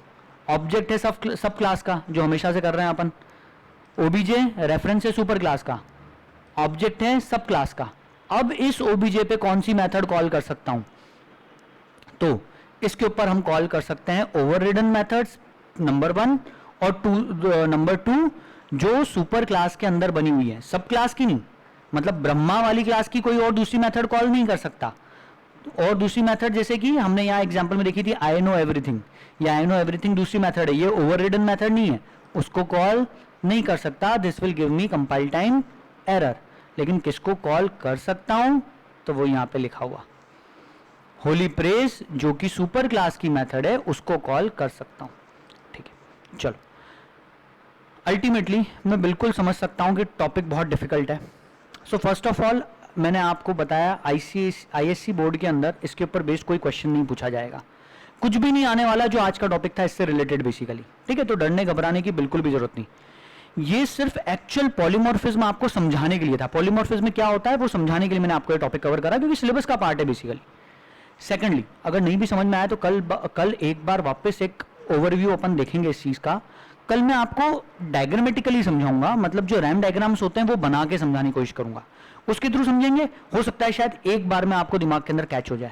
ऑब्जेक्ट है सब क्लास का, जो हमेशा से कर रहे हैं अपन। ओबीजे रेफरेंस है सुपर क्लास का, ऑब्जेक्ट है सब क्लास का। अब इस ओबीजे पे कौन सी मेथड कॉल कर सकता हूं, तो इसके ऊपर हम कॉल कर सकते हैं ओवररिडन मेथड्स नंबर 1, और नंबर 2 जो सुपर क्लास के अंदर बनी हुई है, सब क्लास की नहीं, मतलब ब्रह्मा वाली क्लास की कोई और दूसरी मेथड कॉल नहीं कर सकता। और दूसरी मेथड जैसे कि हमने यहाँ एग्जांपल में देखी थी, आई नो एवरीथिंग, या आई नो एवरीथिंग दूसरी मेथड है, ये ओवररिडन मेथड नहीं है, उसको कॉल नहीं कर सकता, this will give me compile time error. लेकिन किसको कॉल कर सकता हूं, तो वो यहाँ पे लिखा हुआ होली प्रेज, जो कि सुपर क्लास की मेथड है, उसको कॉल कर सकता हूं। ठीक है, चलो। अल्टीमेटली मैं बिल्कुल समझ सकता हूं कि टॉपिक बहुत डिफिकल्ट है। सो फर्स्ट ऑफ ऑल मैंने आपको बताया, आईएससी बोर्ड के अंदर इसके ऊपर बेस्ड कोई क्वेश्चन नहीं पूछा जाएगा, कुछ भी नहीं आने वाला जो आज का टॉपिक था इससे रिलेटेड बेसिकली। ठीक है, तो डरने घबराने की बिल्कुल भी जरूरत नहीं। ये सिर्फ एक्चुअल पॉलीमॉर्फिज्म आपको समझाने के लिए था। पॉलीमॉर्फिज्म क्या होता है वो समझाने के लिए मैंने आपको ये टॉपिक कवर करा, क्योंकि सिलेबस का पार्ट है बेसिकली। सेकेंडली, अगर नहीं भी समझ में आया तो कल एक बार वापस एक ओवरव्यू अपन देखेंगे इस चीज़ का। कल मैं आपको डायग्रामेटिकली समझाऊंगा, मतलब जो रैम डायग्राम्स होते हैं वो बना के समझाने की कोशिश करूंगा, उसके थ्रू समझेंगे। हो सकता है शायद एक बार में आपको दिमाग के अंदर कैच हो जाए।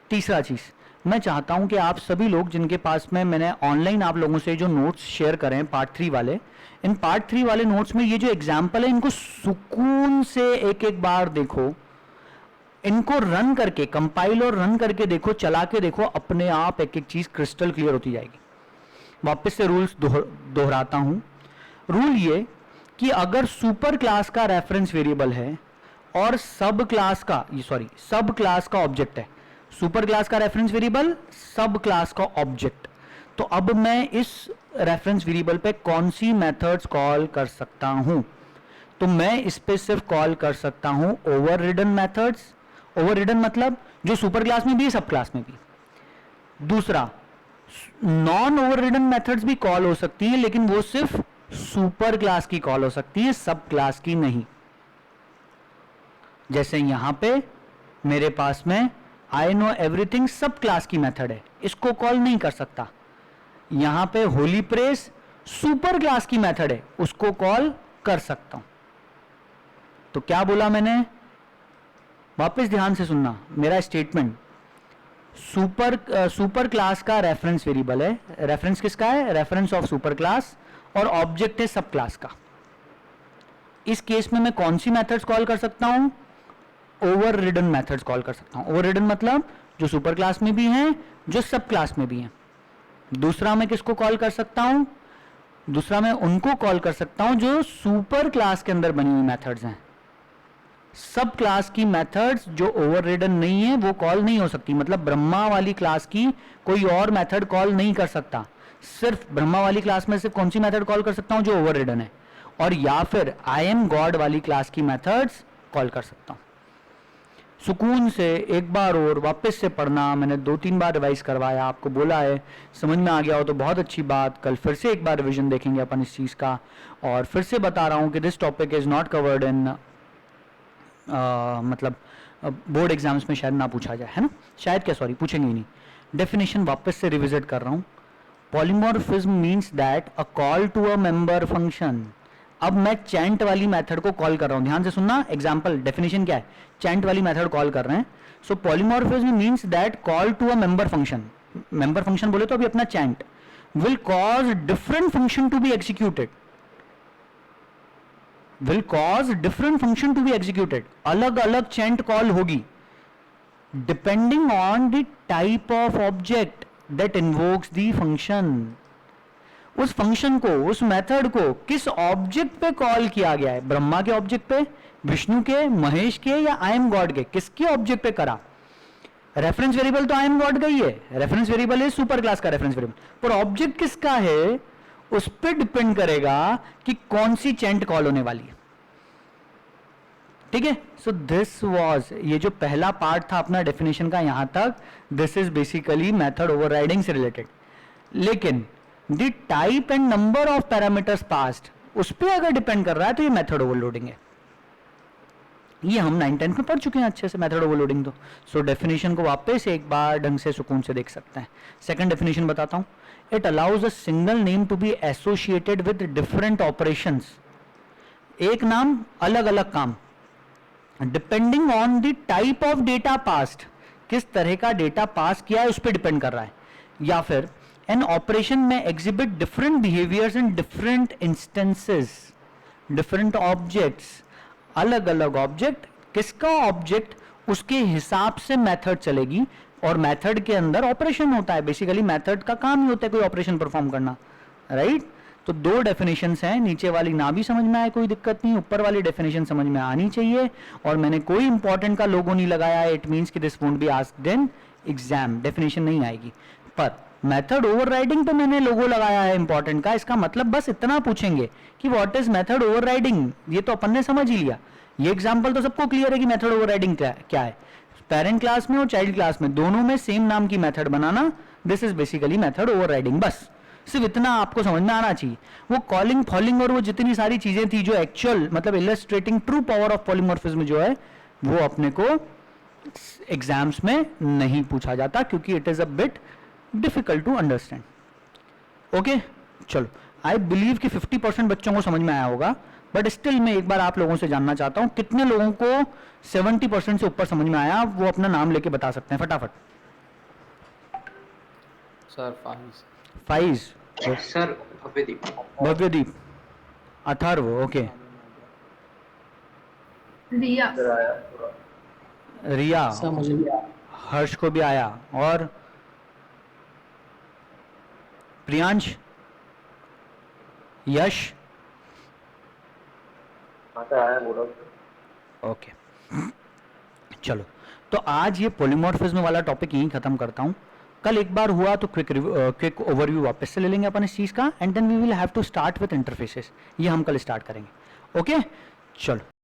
तीसरा चीज़, मैं चाहता हूं कि आप सभी लोग जिनके पास में मैंने ऑनलाइन आप लोगों से जो नोट्स शेयर करें पार्ट 3 वाले, इन पार्ट 3 वाले नोट्स में ये जो एग्जाम्पल है इनको सुकून से एक एक बार देखो, इनको रन करके, कंपाइल और रन करके देखो, चला के देखो, अपने आप एक एक चीज क्रिस्टल क्लियर होती जाएगी। वापस से रूल्स दोहराता हूं। रूल ये कि अगर सुपर क्लास का रेफरेंस वेरिएबल है और सब क्लास का ऑब्जेक्ट है, सुपर क्लास का रेफरेंस वेरिएबल, सब क्लास का ऑब्जेक्ट, तो अब मैं इस रेफरेंस वेरिएबल पे कौन सी मेथड्स कॉल कर सकता हूं? तो मैं इस पे सिर्फ कॉल कर सकता हूं ओवररिडन मेथड्स। ओवररिडन मतलब जो सुपर क्लास में भी है, सब क्लास में भी। दूसरा, नॉन ओवररिडन मेथड्स भी कॉल हो सकती हैं, लेकिन वो सिर्फ सुपर क्लास की कॉल हो सकती है, सब क्लास की नहीं। जैसे यहां पे मेरे पास में आई नो एवरीथिंग सब क्लास की मेथड है, इसको कॉल नहीं कर सकता। यहां पे होली प्रेस सुपर क्लास की मेथड है, उसको कॉल कर सकता हूं। तो क्या बोला मैंने? वापस ध्यान से सुनना मेरा स्टेटमेंट। सुपर क्लास का रेफरेंस वेरिएबल है, रेफरेंस किसका है? रेफरेंस ऑफ सुपर क्लास, और ऑब्जेक्ट है सब क्लास का। इस केस में मैं कौन सी मेथड्स कॉल कर सकता हूं? ओवररिडन मेथड्स कॉल कर सकता हूं। ओवररिडन मतलब जो सुपर क्लास में भी हैं, जो सब क्लास में भी हैं। दूसरा, मैं किसको कॉल कर सकता हूं? दूसरा, मैं उनको कॉल कर सकता हूं जो सुपर क्लास के अंदर बनी हुई मेथड्स हैं। सब क्लास की मेथड्स जो ओवररिडन नहीं है वो कॉल नहीं हो सकती। मतलब ब्रह्मा वाली क्लास की कोई और मेथड कॉल नहीं कर सकता, सिर्फ ब्रह्मा वाली क्लास में से कौन सी मेथड कॉल कर सकता हूं? जो ओवररिडन है। और या फिर आई एम गॉड वाली क्लास की मेथड्स कॉल कर सकता हूं। सुकून से एक बार और वापस से पढ़ना, मैंने 2-3 बार रिवाइज करवाया, आपको बोला है, समझ में आ गया हो तो बहुत अच्छी बात। कल फिर से एक बार रिवीजन देखेंगे अपन इस चीज़ का। और फिर से बता रहा हूं कि this topic is not covered in मतलब बोर्ड एग्जाम्स में शायद ना पूछा जाए, है ना? शायद क्या, सॉरी, पूछेंगे ही नहीं। डेफिनेशन वापस से रिविजिट कर रहा हूं। Polymorphism means that a call to a member function. अब मैं चैंट वाली मेथड को कॉल कर रहा हूं, ध्यान से सुनना। एग्जांपल, डेफिनेशन क्या है? चैंट वाली मेथड कॉल कर रहे हैं। So polymorphism means that call to a member function. Member function बोले तो अभी अपना चैंट will cause different function to be executed. will cause different function to be executed। अलग अलग चैंट कॉल होगी depending on the type of object that invokes the function। उस फंक्शन को, उस मेथड को किस ऑब्जेक्ट पे कॉल किया गया है? ब्रह्मा के ऑब्जेक्ट पे, विष्णु के, महेश के, या आई एम गॉड के? किसके ऑब्जेक्ट पे करा? रेफरेंस वेरिएबल तो आई एम गॉड का ही है, रेफरेंस वेरिएबल है सुपर क्लास का रेफरेंस वेरिएबल, पर ऑब्जेक्ट किसका है उस पर डिपेंड करेगा कि कौन सी चैंट कॉल होने वाली है। ठीक है? सो दिस वाज, ये जो पहला पार्ट था अपना डेफिनेशन का यहां तक, this is basically method overriding से रिलेटेड। लेकिन the type and number of parameters passed, उस पर अगर डिपेंड कर रहा है तो ये मेथड ओवरलोडिंग है। ये हम 9-10 में पढ़ चुके हैं अच्छे से मेथड ओवरलोडिंग। तो सो डेफिनेशन को वापस एक बार ढंग से सुकून से देख सकते हैं। सेकंड डेफिनेशन बताता हूं। It allows a single name to be associated with different operations. एक नाम, अलग अलग काम, depending on the type of data passed, किस तरह का डेटा पास किया है उस पर डिपेंड कर रहा है। या फिर एन ऑपरेशन में exhibit different behaviours in different instances, different objects, अलग अलग ऑब्जेक्ट, किसका ऑब्जेक्ट उसके हिसाब से मेथड चलेगी। और मेथड के अंदर ऑपरेशन होता है, बेसिकली मेथड का काम ही होता है कोई ऑपरेशन परफॉर्म करना, राइट? तो दो डेफिनेशंस हैं, नीचे वाली ना भी समझ में आए कोई दिक्कत नहीं, ऊपर वाली डेफिनेशन समझ में आनी चाहिए। और मैंने कोई इंपॉर्टेंट का लोगो नहीं लगाया, इट मींस कि this won't be asked in exam, definition नहीं आएगी। पर मेथड ओवरराइडिंग पे मैंने लोगो लगाया है इंपॉर्टेंट का, इसका मतलब बस इतना पूछेंगे कि व्हाट इज मेथड ओवरराइडिंग, ये तो अपन ने समझ ही लिया। ये एग्जांपल तो सबको क्लियर है कि मेथड ओवरराइडिंग क्या है। पेरेंट क्लास में और चाइल्ड क्लास में दोनों में सेम नाम की method banana, this is basically method overriding. बस सिर्फ इतना आपको समझ में आना चाहिए। वो कॉलिंग, फॉलिंग और वो जितनी सारी चीजें थी जो एक्चुअल मतलब illustrating true power of polymorphism जो है, वो अपने को एग्जाम्स में नहीं पूछा जाता, क्योंकि it is a bit difficult to understand. Okay चलो, आई बिलीव कि 50% बच्चों को समझ में आया होगा, बट स्टिल मैं एक बार आप लोगों से जानना चाहता हूं कितने लोगों को 70% से ऊपर समझ में आया, वो अपना नाम लेके बता सकते हैं फटाफट। सर फाइज। फाइज, सर भव्यदीप। भव्यदीप, अथर्व, ओके, रिया। रिया, सर मुझे भी हर्ष को भी आया, और प्रियांश, यश, ओके चलो, तो आज ये पॉलीमॉर्फिज्म वाला टॉपिक यहीं खत्म करता हूँ। कल एक बार हुआ तो क्विक ओवरव्यू वापस से ले लेंगे अपन इस चीज़ का, and then we will have to start with interfaces, ये हम कल स्टार्ट करेंगे। ओके चलो।